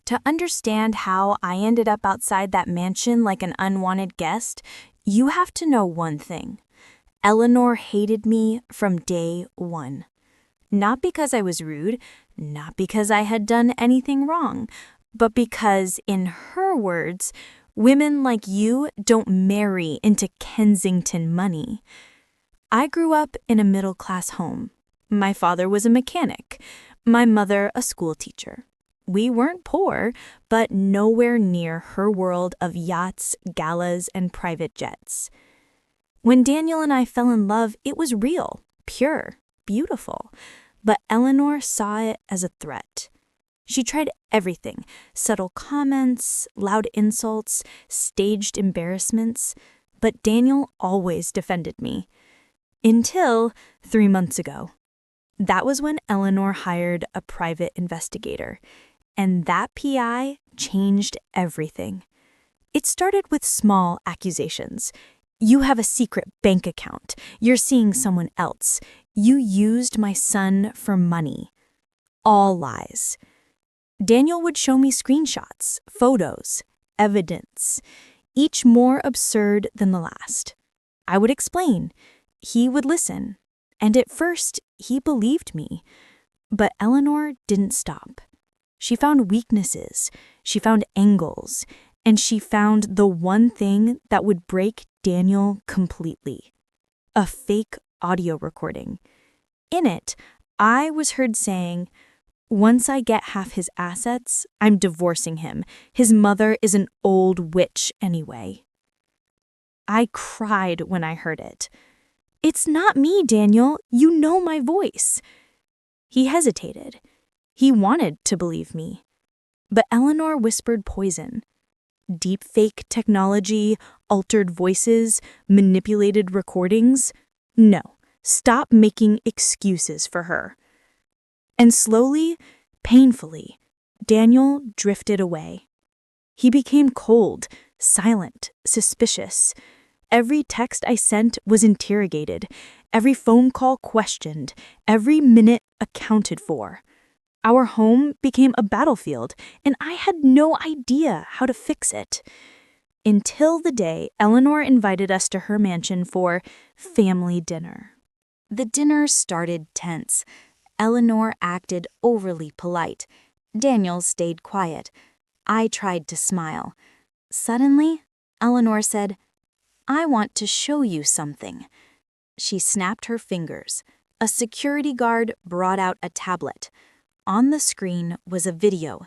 To understand how I ended up outside that mansion like an unwanted guest, you have to know one thing. Eleanor hated me from day one. Not because I was rude, not because I had done anything wrong, but because, in her words, women like you don't marry into Kensington money. I grew up in a middle-class home. My father was a mechanic, my mother a school teacher. We weren't poor, but nowhere near her world of yachts, galas, and private jets. When Daniel and I fell in love, it was real, pure, beautiful. But Eleanor saw it as a threat. She tried everything: subtle comments, loud insults, staged embarrassments. But Daniel always defended me. Until 3 months ago. That was when Eleanor hired a private investigator. And that PI changed everything. It started with small accusations. You have a secret bank account. You're seeing someone else. You used my son for money. All lies. Daniel would show me screenshots, photos, evidence, each more absurd than the last. I would explain. He would listen. And at first, he believed me. But Eleanor didn't stop. She found weaknesses, she found angles, and she found the one thing that would break Daniel completely: a fake audio recording. In it, I was heard saying, "Once I get half his assets, I'm divorcing him. His mother is an old witch anyway." I cried when I heard it. "It's not me, Daniel. You know my voice." He hesitated. He wanted to believe me. But Eleanor whispered poison. Deepfake technology, altered voices, manipulated recordings. No, stop making excuses for her. And slowly, painfully, Daniel drifted away. He became cold, silent, suspicious. Every text I sent was interrogated, every phone call questioned, every minute accounted for. Our home became a battlefield, and I had no idea how to fix it. Until the day Eleanor invited us to her mansion for family dinner. The dinner started tense. Eleanor acted overly polite. Daniel stayed quiet. I tried to smile. Suddenly, Eleanor said, "I want to show you something." She snapped her fingers. A security guard brought out a tablet. On the screen was a video.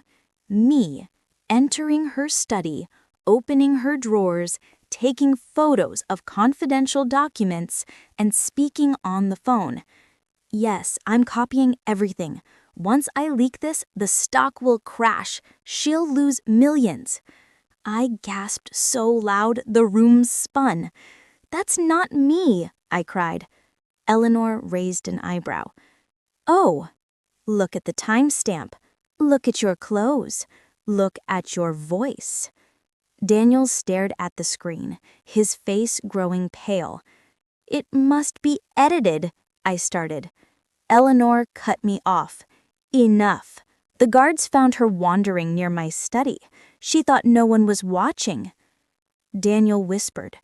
Me entering her study, opening her drawers, taking photos of confidential documents, and speaking on the phone. Yes, I'm copying everything. Once I leak this, the stock will crash. She'll lose millions. I gasped so loud the room spun. "That's not me," I cried. Eleanor raised an eyebrow. "Oh, look at the timestamp. Look at your clothes. Look at your voice." Daniel stared at the screen, his face growing pale. "It must be edited," I started. Eleanor cut me off. "Enough." The guards found her wandering near my study. She thought no one was watching. Daniel whispered,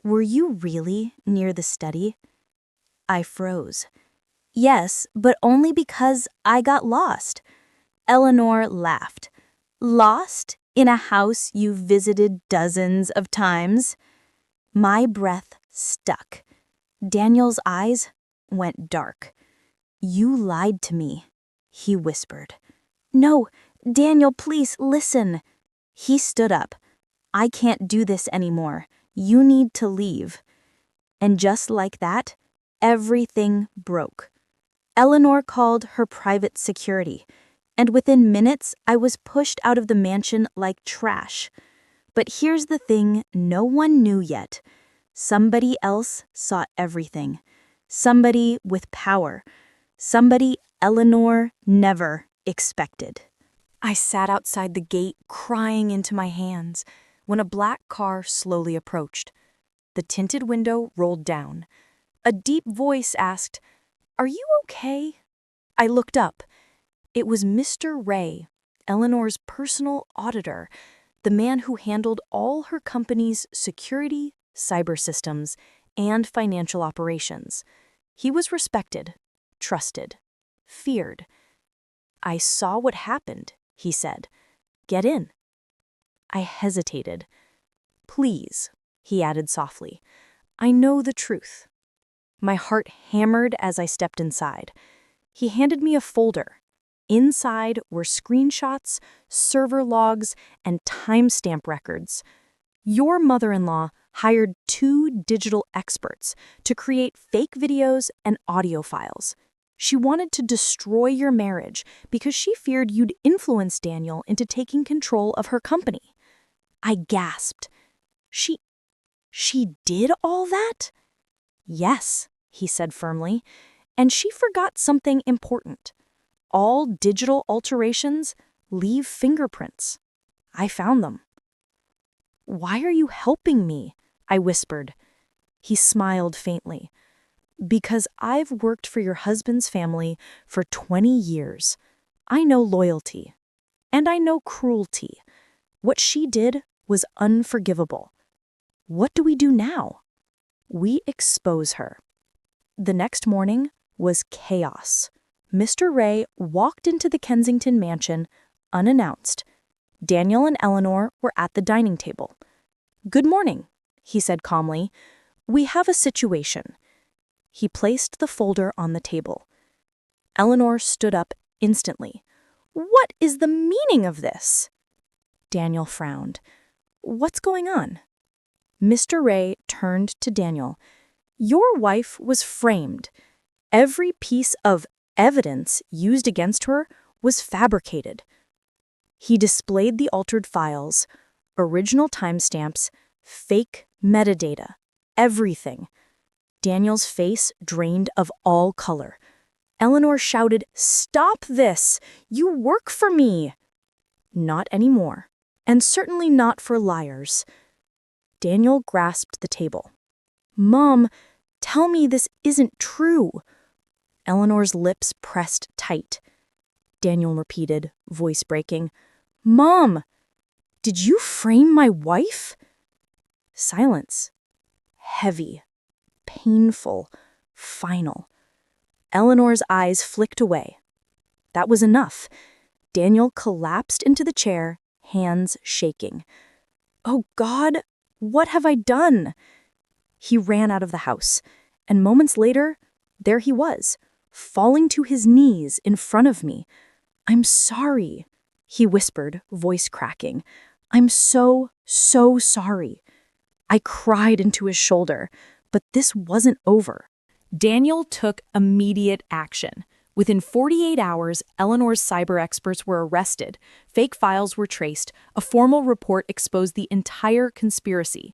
"Were you really near the study?" I froze. "Yes, but only because I got lost." Eleanor laughed. "Lost in a house you visited dozens of times?" My breath stuck. Daniel's eyes went dark. "You lied to me," he whispered. "No, Daniel, please listen." He stood up. "I can't do this anymore. You need to leave." And just like that, everything broke. Eleanor called her private security, and within minutes I was pushed out of the mansion like trash. But here's the thing no one knew yet. Somebody else saw everything. Somebody with power. Somebody Eleanor never expected. I sat outside the gate, crying into my hands, when a black car slowly approached. The tinted window rolled down. A deep voice asked, "Are you okay?" I looked up. It was Mr. Ray, Eleanor's personal auditor, the man who handled all her company's security, cyber systems, and financial operations. He was respected, trusted, feared. "I saw what happened," he said. "Get in." I hesitated. "Please," he added softly. "I know the truth." My heart hammered as I stepped inside. He handed me a folder. Inside were screenshots, server logs, and timestamp records. "Your mother-in-law hired 2 digital experts to create fake videos and audio files. She wanted to destroy your marriage because she feared you'd influence Daniel into taking control of her company." I gasped. She did all that?" "Yes," he said firmly, "and she forgot something important. All digital alterations leave fingerprints. I found them." "Why are you helping me?" I whispered. He smiled faintly. "Because I've worked for your husband's family for 20 years. I know loyalty. And I know cruelty. What she did was unforgivable. What do we do now?" "We expose her." The next morning was chaos. Mr. Ray walked into the Kensington mansion unannounced. Daniel and Eleanor were at the dining table. "Good morning," he said calmly. "We have a situation." He placed the folder on the table. Eleanor stood up instantly. "What is the meaning of this?" Daniel frowned. "What's going on?" Mr. Ray turned to Daniel. "Your wife was framed. Every piece of evidence used against her was fabricated." He displayed the altered files, original timestamps, fake metadata, everything. Daniel's face drained of all color. Eleanor shouted, "Stop this! You work for me!" "Not anymore, and certainly not for liars." Daniel grasped the table. "Mom, tell me this isn't true." Eleanor's lips pressed tight. Daniel repeated, voice breaking, "Mom, did you frame my wife?" Silence. Heavy, painful, final. Eleanor's eyes flicked away. That was enough. Daniel collapsed into the chair, hands shaking. "Oh God, what have I done?" He ran out of the house, and moments later, there he was, falling to his knees in front of me. "I'm sorry," he whispered, voice cracking. "I'm so sorry." I cried into his shoulder, but this wasn't over. Daniel took immediate action. Within 48 hours, Eleanor's cyber experts were arrested, fake files were traced, a formal report exposed the entire conspiracy.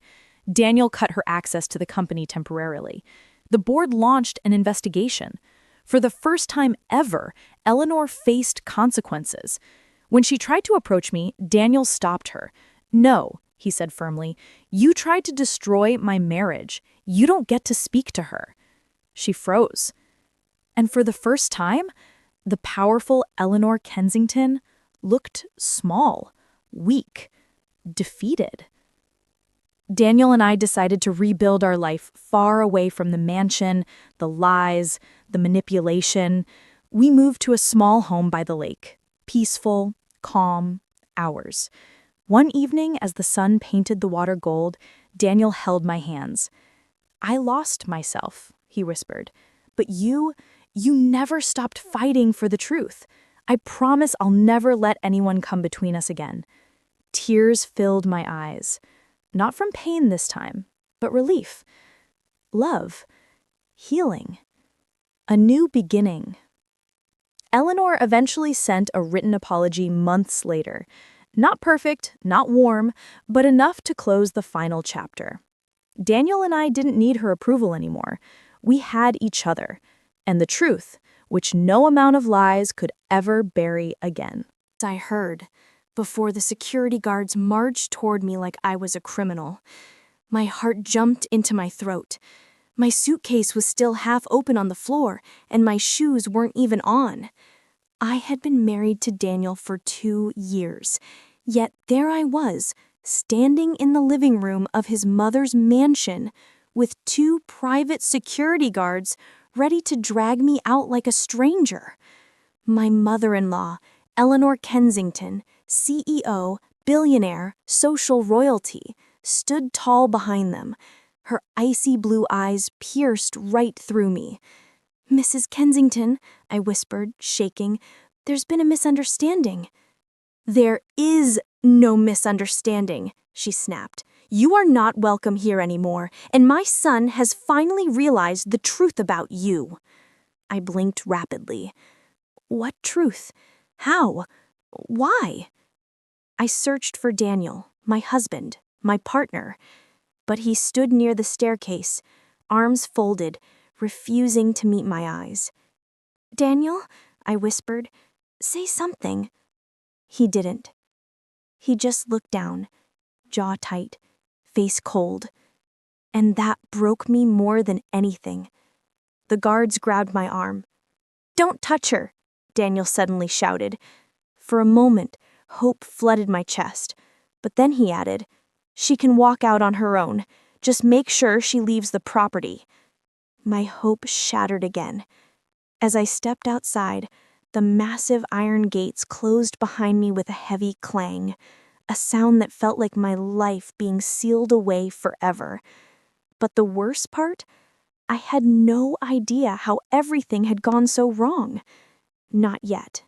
Daniel cut her access to the company temporarily. The board launched an investigation. For the first time ever, Eleanor faced consequences. When she tried to approach me, Daniel stopped her. "No," he said firmly, "you tried to destroy my marriage. You don't get to speak to her." She froze. And for the first time, the powerful Eleanor Kensington looked small, weak, defeated. Daniel and I decided to rebuild our life far away from the mansion, the lies, the manipulation. We moved to a small home by the lake, peaceful, calm, ours. One evening, as the sun painted the water gold, Daniel held my hands. "I lost myself," he whispered, "but you never stopped fighting for the truth. I promise I'll never let anyone come between us again." Tears filled my eyes. Not from pain this time, but relief. Love. Healing. A new beginning. Eleanor eventually sent a written apology months later. Not perfect, not warm, but enough to close the final chapter. Daniel and I didn't need her approval anymore. We had each other, and the truth, which no amount of lies could ever bury again. I heard, before the security guards marched toward me like I was a criminal. My heart jumped into my throat. My suitcase was still half open on the floor, and my shoes weren't even on. I had been married to Daniel for 2 years, yet there I was, standing in the living room of his mother's mansion with 2 private security guards ready to drag me out like a stranger. My mother-in-law, Eleanor Kensington, CEO, billionaire, social royalty, stood tall behind them. Her icy blue eyes pierced right through me. "Mrs. Kensington," I whispered, shaking, "there's been a misunderstanding." "There is no misunderstanding," she snapped. "You are not welcome here anymore, and my son has finally realized the truth about you." I blinked rapidly. What truth? How? Why? I searched for Daniel, my husband, my partner, but he stood near the staircase, arms folded, refusing to meet my eyes. "Daniel," I whispered, "say something." He didn't. He just looked down, jaw tight, face cold. And that broke me more than anything. The guards grabbed my arm. "Don't touch her," Daniel suddenly shouted. For a moment, hope flooded my chest. But then he added, "She can walk out on her own. Just make sure she leaves the property." My hope shattered again. As I stepped outside, the massive iron gates closed behind me with a heavy clang, a sound that felt like my life being sealed away forever. But the worst part? I had no idea how everything had gone so wrong. Not yet.